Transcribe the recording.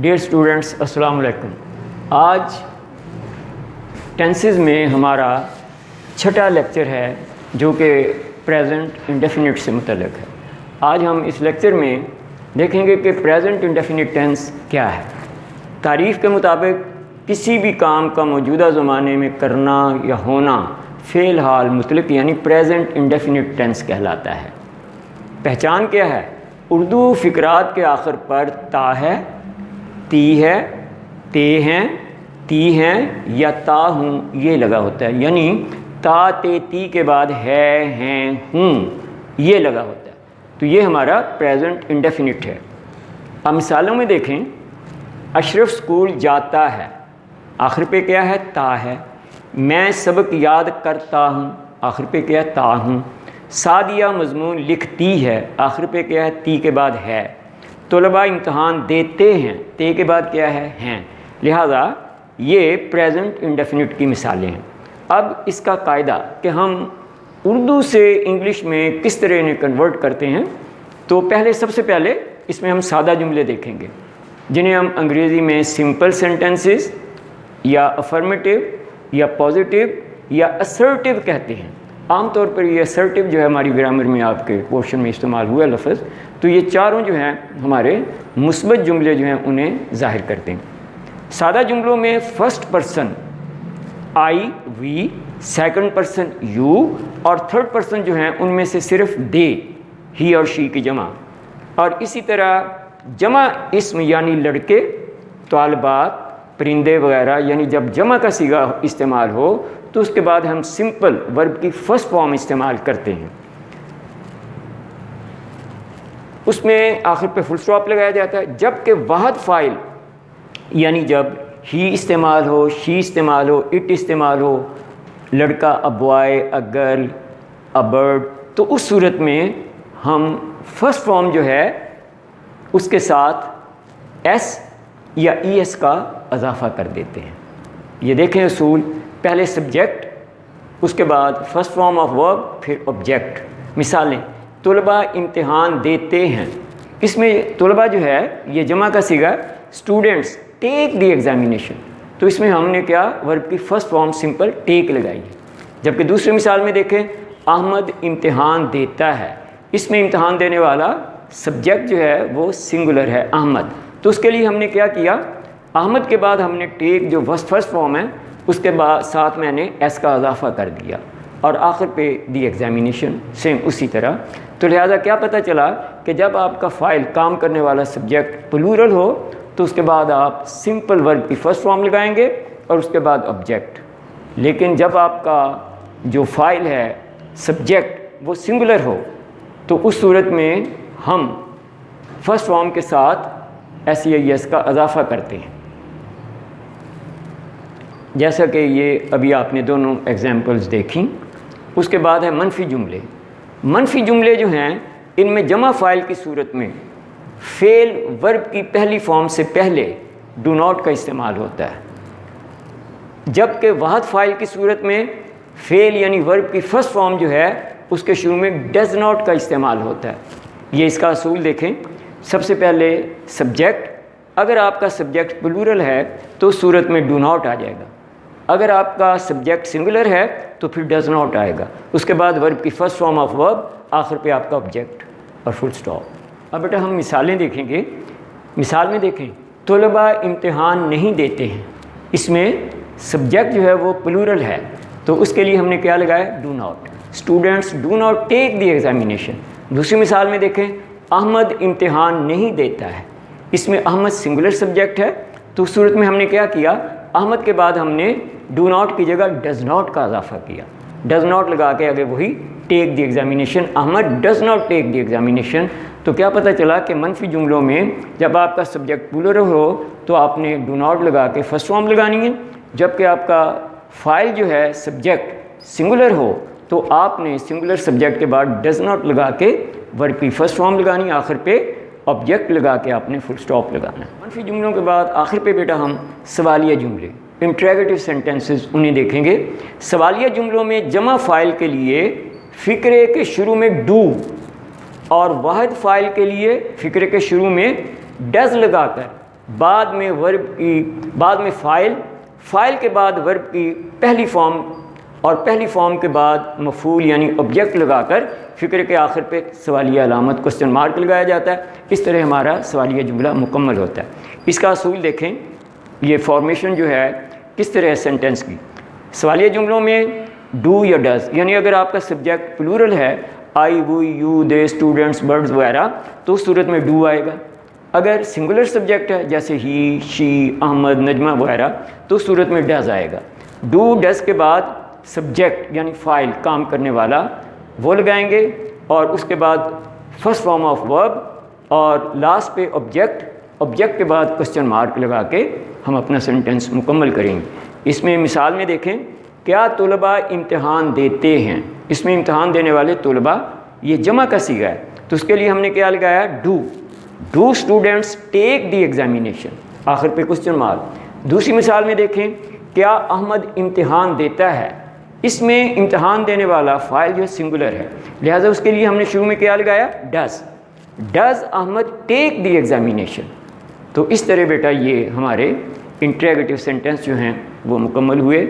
Dear students السلام علیکم۔ آج ٹینسز میں ہمارا چھٹا لیکچر ہے جو کہ پریزنٹ انڈیفینٹ سے متعلق ہے۔ آج ہم اس لیکچر میں دیکھیں گے کہ پریزنٹ انڈیفینٹ ٹینس کیا ہے۔ تعریف کے مطابق کسی بھی کام کا موجودہ زمانے میں کرنا یا ہونا فعل حال مطلق یعنی پریزنٹ انڈیفینٹ ٹینس کہلاتا ہے۔ پہچان کیا ہے؟ اردو فقرات کے آخر پر تا ہے، تی ہے، تے ہیں، تی ہیں یا تا ہوں یہ لگا ہوتا ہے، یعنی تا تے تی کے بعد ہے، ہیں، ہوں یہ لگا ہوتا ہے، تو یہ ہمارا پریزنٹ انڈیفینٹ ہے۔ اب مثالوں میں دیکھیں، اشرف اسکول جاتا ہے، آخر پہ کیا ہے؟ تا ہے۔ میں سبق یاد کرتا ہوں، آخر پہ کیا ہے؟ تا ہوں۔ سعدیہ مضمون لکھتی ہے، آخر پہ کیا ہے؟ تی کے بعد ہے۔ طلباء امتحان دیتے ہیں، تے کے بعد کیا ہے؟ ہیں۔ لہٰذا یہ پریزنٹ انڈیفینٹ کی مثالیں ہیں۔ اب اس کا قاعدہ کہ ہم اردو سے انگلش میں کس طرح انہیں کنورٹ کرتے ہیں، تو سب سے پہلے اس میں ہم سادہ جملے دیکھیں گے جنہیں ہم انگریزی میں سمپل سینٹنسز یا افرمیٹیو یا پازیٹیو یا اسرٹیو کہتے ہیں۔ عام طور پر یہ اسرٹیو جو ہے ہماری گرامر میں آپ کے پورشن میں استعمال ہوا لفظ، تو یہ چاروں جو ہیں ہمارے مثبت جملے جو ہیں انہیں ظاہر کرتے ہیں۔ سادہ جملوں میں first person I we, second person you اور تھرڈ پرسن جو ہیں ان میں سے صرف دے، ہی اور شی کی جمع، اور اسی طرح جمع اسم یعنی لڑکے، طالبات، پرندے وغیرہ، یعنی جب جمع کا صیغہ استعمال ہو تو اس کے بعد ہم سمپل ورب کی فرسٹ فارم استعمال کرتے ہیں۔ اس میں آخر پہ فل اسٹاپ لگایا جاتا ہے، جبکہ واحد فاعل یعنی جب ہی استعمال ہو، شی استعمال ہو، اٹ استعمال ہو، لڑکا a boy, a girl, a bird, تو اس صورت میں ہم فرسٹ فارم جو ہے اس کے ساتھ ایس یا ای ایس کا اضافہ کر دیتے ہیں۔ یہ دیکھیں اصول، پہلے سبجیکٹ، اس کے بعد فرسٹ فارم آف ورب، پھر آبجیکٹ۔ مثالیں، طلباء امتحان دیتے ہیں، اس میں طلباء جو ہے یہ جمع کا صیغہ، اسٹوڈنٹس ٹیک دی ایگزامینیشن، تو اس میں ہم نے کیا؟ ورب کی فرسٹ فارم سمپل ٹیک لگائی ہے۔ جبکہ دوسری مثال میں دیکھیں، احمد امتحان دیتا ہے، اس میں امتحان دینے والا سبجیکٹ جو ہے وہ سنگولر ہے، احمد، تو اس کے لیے ہم نے کیا کیا؟ احمد کے بعد ہم نے ٹیک جو فرسٹ فارم ہے اس کے بعد ساتھ میں نے ایس کا اضافہ کر دیا، اور آخر پہ دی ایگزامینیشن سیم اسی طرح۔ تو لہٰذا کیا پتہ چلا کہ جب آپ کا فاعل کام کرنے والا سبجیکٹ پلورل ہو تو اس کے بعد آپ سمپل ورب کی فرسٹ فارم لگائیں گے اور اس کے بعد آبجیکٹ، لیکن جب آپ کا جو فاعل ہے سبجیکٹ وہ سنگولر ہو تو اس صورت میں ہم فرسٹ فارم کے ساتھ ایس یا ایس کا اضافہ کرتے ہیں، جیسا کہ یہ ابھی آپ نے دونوں ایگزامپلز دیکھیں۔ اس کے بعد ہے منفی جملے۔ منفی جملے جو ہیں ان میں جمع فاعل کی صورت میں فعل ورب کی پہلی فارم سے پہلے ڈو ناٹ کا استعمال ہوتا ہے، جبکہ واحد فاعل کی صورت میں فعل یعنی ورب کی فرسٹ فارم جو ہے اس کے شروع میں ڈز ناٹ کا استعمال ہوتا ہے۔ یہ اس کا اصول دیکھیں، سب سے پہلے سبجیکٹ، اگر آپ کا سبجیکٹ پلورل ہے تو اس صورت میں ڈو ناٹ آ جائے گا، اگر آپ کا سبجیکٹ سنگولر ہے تو پھر ڈز ناٹ آئے گا، اس کے بعد ورب کی فرسٹ فارم آف ورب، آخر پہ آپ کا آبجیکٹ اور فل اسٹاپ۔ اب بیٹا ہم مثالیں دیکھیں گے۔ مثال میں دیکھیں، طلباء امتحان نہیں دیتے ہیں، اس میں سبجیکٹ جو ہے وہ پلورل ہے تو اس کے لیے ہم نے کیا لگایا؟ Do not. Students do not take the examination. دوسری مثال میں دیکھیں، احمد امتحان نہیں دیتا ہے، اس میں احمد سنگولر سبجیکٹ ہے تو اس صورت میں ہم نے کیا کیا؟ احمد کے بعد ہم نے ڈو ناٹ کی جگہ ڈز ناٹ کا اضافہ کیا، ڈز ناٹ لگا کے آگے وہی take the examination, Ahmed does not take the examination. تو کیا پتہ چلا کہ منفی جملوں میں جب آپ کا سبجیکٹ پلورل ہو تو آپ نے ڈو ناٹ لگا کے فرسٹ فارم لگانی ہے، جبکہ آپ کا فاعل جو ہے سبجیکٹ سنگولر ہو تو آپ نے سنگولر سبجیکٹ کے بعد ڈز ناٹ لگا کے ورب کی فرسٹ فارم لگانی، آخر پہ آبجیکٹ لگا کے آپ نے فل اسٹاپ لگانا ہے۔ منفی جملوں کے بعد آخر پہ بیٹا ہم سوالیہ جملے، انٹریگیٹو سینٹنسز انہیں دیکھیں گے۔ سوالیہ جملوں میں جمع فاعل کے لیے فقرے کے شروع میں ڈو اور واحد فاعل کے لیے فقرے کے شروع میں ڈز لگا کر بعد میں ورب کی بعد میں فائل کے بعد ورب کی پہلی فارم اور پہلی فارم کے بعد مفعول یعنی آبجیکٹ لگا کر فکر کے آخر پہ سوالیہ علامت کوسچن مارک لگایا جاتا ہے. اس طرح ہمارا سوالیہ جملہ مکمل ہوتا ہے. اس کا اصول دیکھیں, یہ فارمیشن جو ہے کس طرح ہے سینٹنس کی. سوالیہ جملوں میں ڈو یا ڈز, یعنی اگر آپ کا سبجیکٹ پلورل ہے آئی, وی, یو, دے, اسٹوڈنٹس, برڈز وغیرہ, تو اس صورت میں ڈو آئے گا. اگر سنگولر سبجیکٹ ہے جیسے ہی, شی, احمد, نجمہ وغیرہ, تو اس صورت میں ڈز آئے گا. ڈو ڈز کے بعد سبجیکٹ یعنی فائل کام کرنے والا وہ لگائیں گے, اور اس کے بعد فرسٹ فارم آف ورب, اور لاسٹ پہ آبجیکٹ کے بعد کوسچن مارک لگا کے ہم اپنا سینٹنس مکمل کریں گے. اس میں مثال میں دیکھیں, کیا طلباء امتحان دیتے ہیں. اس میں امتحان دینے والے طلباء یہ جمع کا صیغہ ہے, تو اس کے لیے ہم نے کیا لگایا, do students take the examination, آخر پہ کوسچن مارک. دوسری مثال میں دیکھیں, کیا احمد امتحان دیتا ہے. اس میں امتحان دینے والا فاعل جو سنگولر ہے, لہٰذا اس کے لیے ہم نے شروع میں کیا لگایا, does Ahmed take the examination. تو اس طرح بیٹا یہ ہمارے انٹریگیٹو سینٹنس جو ہیں وہ مکمل ہوئے.